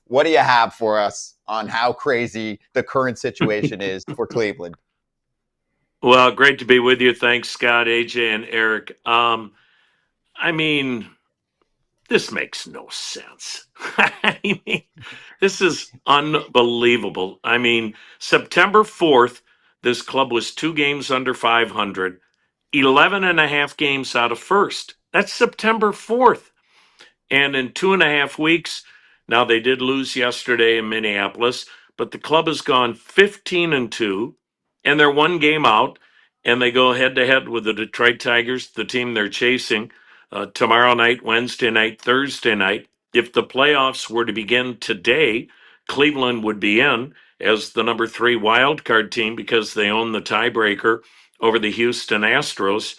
what do you have for us on how crazy the current situation is for Cleveland? Well, great to be with you. Thanks, Scott, AJ, and Eric. I mean, this makes no sense. I mean, this is unbelievable. I mean, September 4th, this club was 2 games under 500, 11 and a half games out of first. That's September 4th. And in 2.5 weeks, now they did lose yesterday in Minneapolis, but the club has gone 15-2, and they're 1 game out, and they go head to head with the Detroit Tigers, the team they're chasing, tomorrow night, Wednesday night, Thursday night. If the playoffs were to begin today, Cleveland would be in as the number 3 wild card team because they own the tiebreaker over the Houston Astros.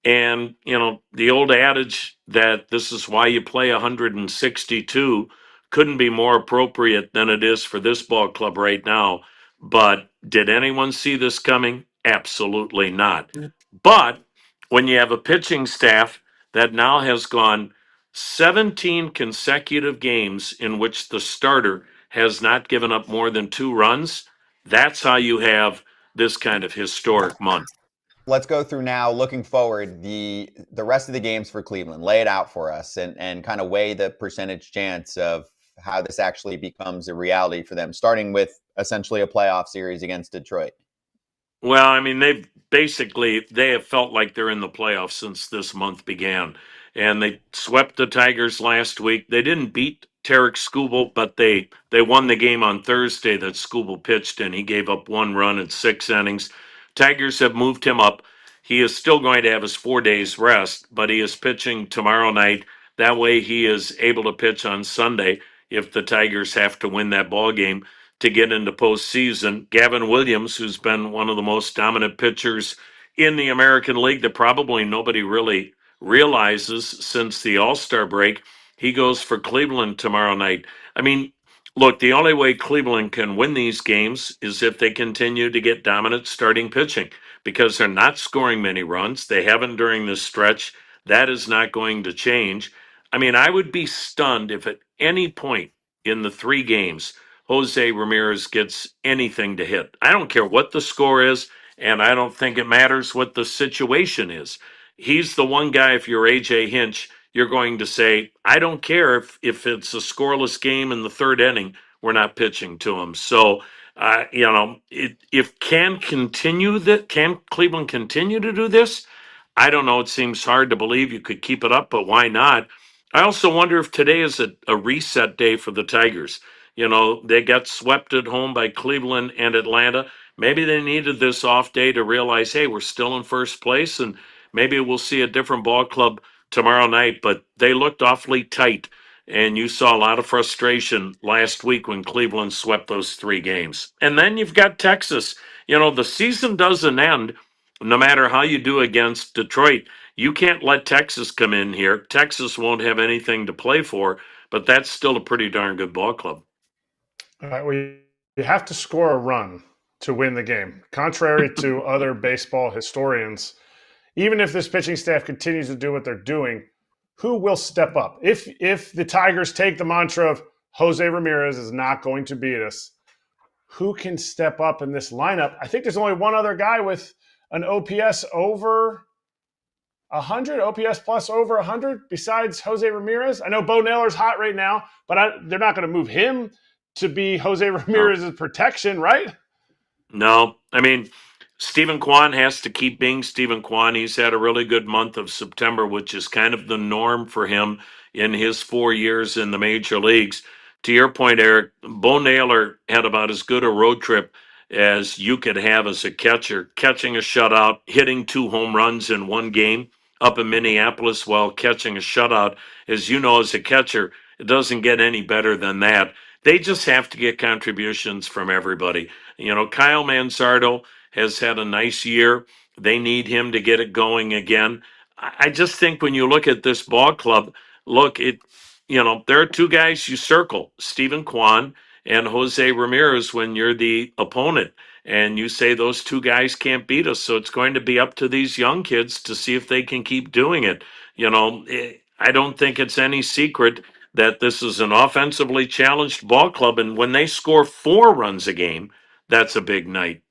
And, the old adage that this is why you play 162 couldn't be more appropriate than it is for this ball club right now. But did anyone see this coming? Absolutely not. But when you have a pitching staff that now has gone 17 consecutive games in which the starter has not given up more than 2 runs, that's how you have this kind of historic month. Let's go through now, looking forward, the rest of the games for Cleveland. Lay it out for us and kind of weigh the percentage chance of how this actually becomes a reality for them, starting with essentially a playoff series against Detroit. Well, I mean, they have felt like they're in the playoffs since this month began, and they swept the Tigers last week. They didn't beat Tarek Skubal, but they won the game on Thursday that Skubal pitched in. He gave up 1 run in 6 innings. Tigers have moved him up. He is still going to have his 4 days rest, but he is pitching tomorrow night. That way, he is able to pitch on Sunday if the Tigers have to win that ball game to get into postseason. Gavin Williams, who's been one of the most dominant pitchers in the American League that probably nobody really realizes since the All-Star break, he goes for Cleveland tomorrow night. I mean, look, the only way Cleveland can win these games is if they continue to get dominant starting pitching because they're not scoring many runs. They haven't during this stretch. That is not going to change. I mean, I would be stunned if at any point in the 3 games Jose Ramirez gets anything to hit. I don't care what the score is, and I don't think it matters what the situation is. He's the one guy, if you're AJ Hinch, you're going to say, I don't care if it's a scoreless game in the 3rd inning, we're not pitching to him. So, if can Cleveland continue to do this? I don't know. It seems hard to believe you could keep it up, but why not? I also wonder if today is a reset day for the Tigers. They got swept at home by Cleveland and Atlanta. Maybe they needed this off day to realize, hey, we're still in first place, and maybe we'll see a different ball club tomorrow night. But they looked awfully tight, and you saw a lot of frustration last week when Cleveland swept those 3 games. And then you've got Texas. The season doesn't end no matter how you do against Detroit. You can't let Texas come in here. Texas won't have anything to play for, but that's still a pretty darn good ball club. All right, well, you have to score a run to win the game. Contrary to other baseball historians, even if this pitching staff continues to do what they're doing, who will step up? If the Tigers take the mantra of Jose Ramirez is not going to beat us, who can step up in this lineup? I think there's only one other guy with an OPS over 100, OPS plus over 100 besides Jose Ramirez. I know Bo Naylor's hot right now, but they're not going to move him to be Jose Ramirez's protection, right? No. I mean, Steven Kwan has to keep being Steven Kwan. He's had a really good month of September, which is kind of the norm for him in his 4 years in the major leagues. To your point, Eric, Bo Naylor had about as good a road trip as you could have as a catcher, catching a shutout, hitting 2 home runs in 1 game up in Minneapolis while catching a shutout. As you know, as a catcher, it doesn't get any better than that. They just have to get contributions from everybody. Kyle Manzardo has had a nice year. They need him to get it going again. I just think when you look at this ball club, there are 2 guys you circle, Steven Kwan and Jose Ramirez, when you're the opponent. And you say those 2 guys can't beat us. So it's going to be up to these young kids to see if they can keep doing it. I don't think it's any secret that this is an offensively challenged ball club, and when they score 4 runs a game, that's a big night.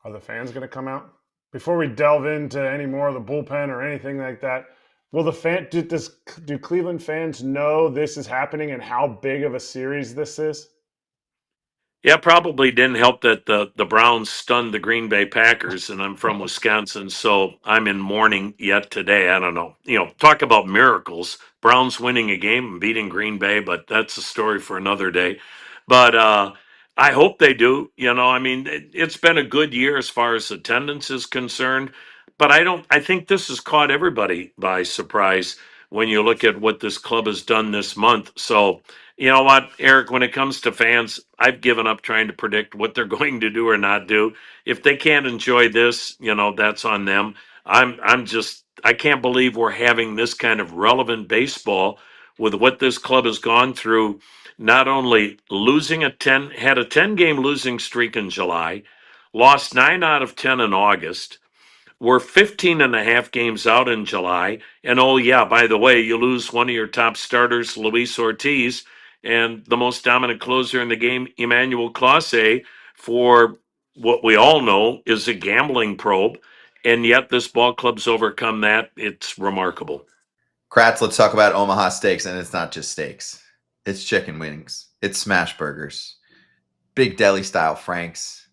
Are the fans going to come out? Before we delve into any more of the bullpen or anything like that, will do Cleveland fans know this is happening and how big of a series this is? Yeah, probably didn't help that the Browns stunned the Green Bay Packers, and I'm from Wisconsin, so I'm in mourning yet today. I don't know. Talk about miracles. Browns winning a game and beating Green Bay, but that's a story for another day. But I hope they do. I mean, it's been a good year as far as attendance is concerned, but I think this has caught everybody by surprise when you look at what this club has done this month. So, you know what, Eric, when it comes to fans, I've given up trying to predict what they're going to do or not do. If they can't enjoy this, that's on them. I can't believe we're having this kind of relevant baseball with what this club has gone through, not only had a 10 game losing streak in July, lost 9 out of 10 in August. We're 15 and a half games out in July. And oh, yeah, by the way, you lose one of your top starters, Luis Ortiz, and the most dominant closer in the game, Emmanuel Clase, for what we all know is a gambling probe. And yet this ball club's overcome that. It's remarkable. Kratz, let's talk about Omaha Steaks. And it's not just steaks. It's chicken wings. It's smash burgers. Big deli style franks.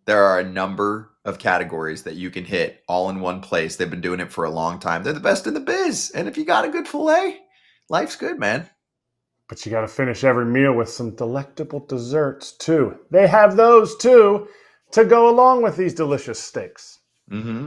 There are a number of categories that you can hit all in one place. They've been doing it for a long time. They're the best in the biz. And if you got a good filet, life's good, man. But you got to finish every meal with some delectable desserts, too. They have those, too, to go along with these delicious steaks.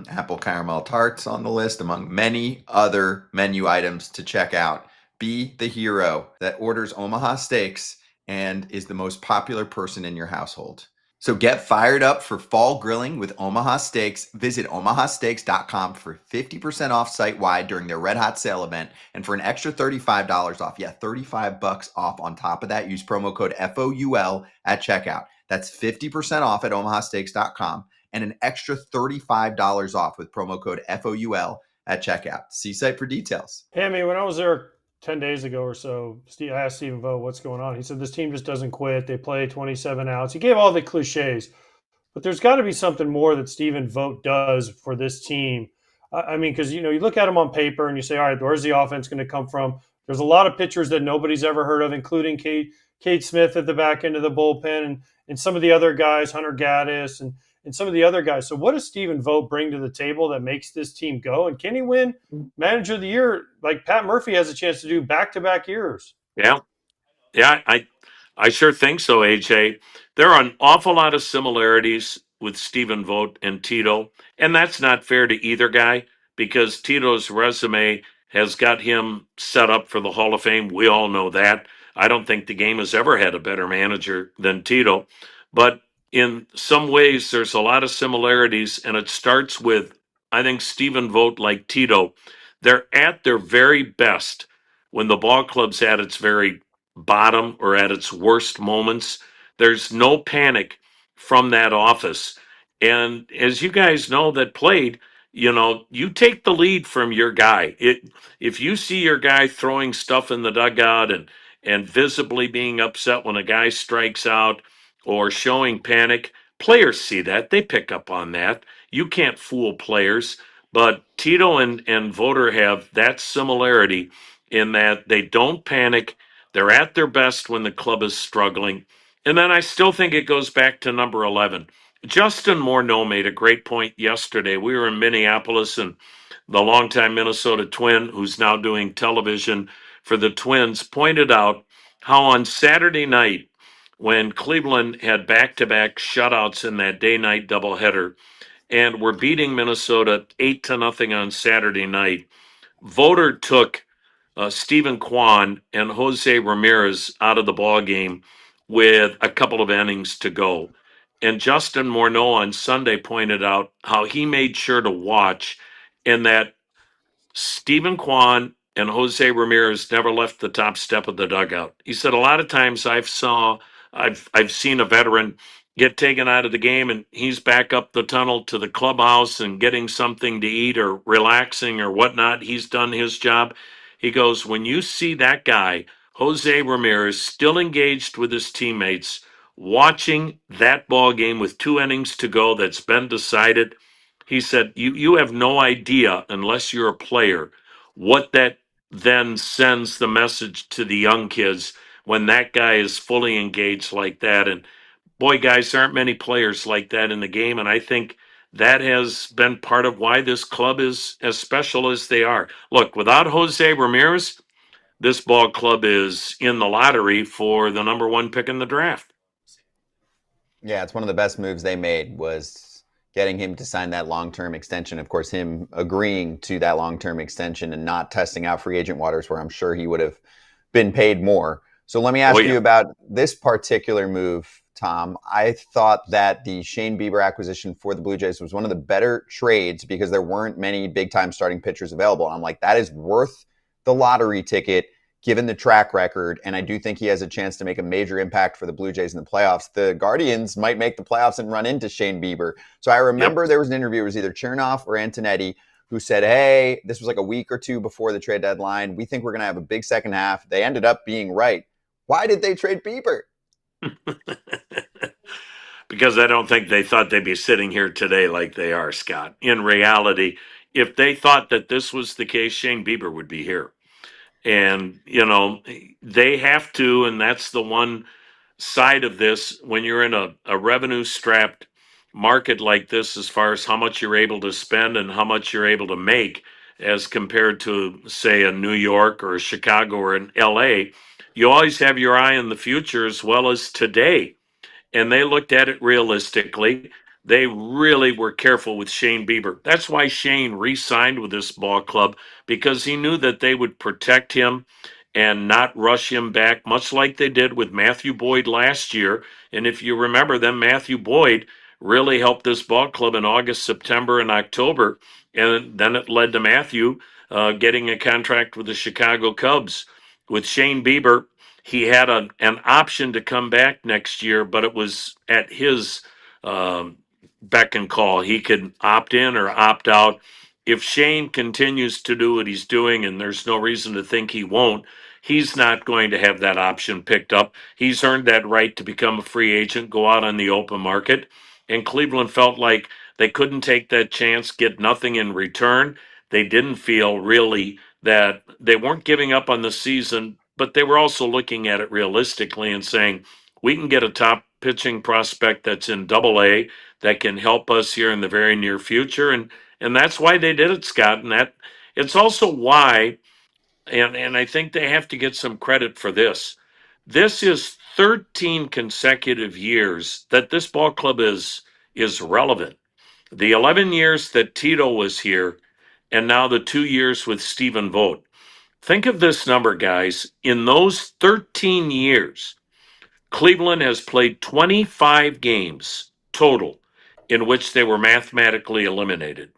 Apple caramel tarts on the list, among many other menu items to check out. Be the hero that orders Omaha Steaks and is the most popular person in your household. So get fired up for fall grilling with Omaha Steaks. Visit omahasteaks.com for 50% off site-wide during their Red Hot Sale event and for an extra $35 off. Yeah, $35 off on top of that. Use promo code FOUL at checkout. That's 50% off at omahasteaks.com and an extra $35 off with promo code FOUL at checkout. See site for details. Hey, I mean, when I was there 10 days ago or so, I asked Steven Vogt what's going on. He said this team just doesn't quit. They play 27 outs. He gave all the cliches, but there's got to be something more that Steven Vogt does for this team. I mean, because, you look at them on paper and you say, all right, where's the offense going to come from? There's a lot of pitchers that nobody's ever heard of, including Cade Smith at the back end of the bullpen and some of the other guys, Hunter Gaddis and some of the other guys. So what does Steven Vogt bring to the table that makes this team go? And can he win Manager of the Year like Pat Murphy has a chance to do back-to-back years? Yeah. Yeah, I sure think so, AJ. There are an awful lot of similarities with Steven Vogt and Tito, and that's not fair to either guy because Tito's resume has got him set up for the Hall of Fame. We all know that. I don't think the game has ever had a better manager than Tito, but in some ways there's a lot of similarities, and it starts with, I think, Steven Vogt, like Tito, they're at their very best when the ball club's at its very bottom or at its worst moments. There's no panic from that office. And as you guys know that played, you take the lead from your guy. If you see your guy throwing stuff in the dugout and visibly being upset when a guy strikes out or showing panic, players see that. They pick up on that. You can't fool players. But Tito and Voter have that similarity in that they don't panic. They're at their best when the club is struggling. And then I still think it goes back to number 11. Justin Morneau made a great point yesterday. We were in Minneapolis, and the longtime Minnesota Twin, who's now doing television for the Twins, pointed out how on Saturday night, when Cleveland had back-to-back shutouts in that day-night doubleheader, and were beating Minnesota 8-0 on Saturday night, Voter took Stephen Kwan and Jose Ramírez out of the ball game with a couple of innings to go. And Justin Morneau on Sunday pointed out how he made sure to watch and that Stephen Kwan and Jose Ramírez never left the top step of the dugout. He said a lot of times I've seen a veteran get taken out of the game and he's back up the tunnel to the clubhouse and getting something to eat or relaxing or whatnot. He's done his job. He goes, when you see that guy, Jose Ramirez, still engaged with his teammates, watching that ball game with 2 innings to go that's been decided, he said, you have no idea, unless you're a player, what that then sends the message to the young kids when that guy is fully engaged like that. And boy, guys, there aren't many players like that in the game. And I think that has been part of why this club is as special as they are. Look, without Jose Ramirez, this ball club is in the lottery for the number 1 pick in the draft. Yeah, it's one of the best moves they made was getting him to sign that long-term extension. Of course, him agreeing to that long-term extension and not testing out free agent waters where I'm sure he would have been paid more. So let me ask you about this particular move, Tom. I thought that the Shane Bieber acquisition for the Blue Jays was one of the better trades because there weren't many big-time starting pitchers available. And I'm like, that is worth the lottery ticket given the track record, and I do think he has a chance to make a major impact for the Blue Jays in the playoffs. The Guardians might make the playoffs and run into Shane Bieber. So I remember there was an interview, it was either Chernoff or Antonetti, who said, hey, this was like a week or two before the trade deadline. We think we're going to have a big second half. They ended up being right. Why did they trade Bieber? Because I don't think they thought they'd be sitting here today like they are, Scott. In reality, if they thought that this was the case, Shane Bieber would be here. And, they have to, and that's the one side of this when you're in a revenue strapped market like this, as far as how much you're able to spend and how much you're able to make, as compared to, say, a New York or a Chicago or an LA, you always have your eye on the future as well as today. And they looked at it realistically. They really were careful with Shane Bieber. That's why Shane re-signed with this ball club, because he knew that they would protect him and not rush him back, much like they did with Matthew Boyd last year. And if you remember, then Matthew Boyd really helped this ball club in August, September, and October. And then it led to Matthew getting a contract with the Chicago Cubs. With Shane Bieber, he had an option to come back next year, but it was at his beck and call. He could opt in or opt out. If Shane continues to do what he's doing, and there's no reason to think he won't, he's not going to have that option picked up. He's earned that right to become a free agent, go out on the open market. And Cleveland felt like they couldn't take that chance, get nothing in return. They didn't feel really that they weren't giving up on the season, but they were also looking at it realistically and saying, we can get a top pitching prospect that's in AA that can help us here in the very near future. And that's why they did it, Scott. And that it's also why, and I think they have to get some credit for this. This is 13 consecutive years that this ball club is relevant. The 11 years that Tito was here, and now the 2 years with Steven Vogt. Think of this number, guys. In those 13 years, Cleveland has played 25 games total in which they were mathematically eliminated.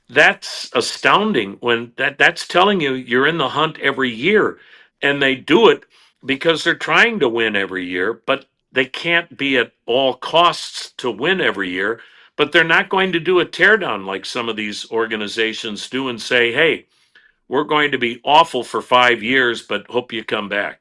That's astounding when that's telling you you're in the hunt every year. And they do it because they're trying to win every year, but they can't be at all costs to win every year. But they're not going to do a teardown like some of these organizations do and say, hey, we're going to be awful for 5 years, but hope you come back.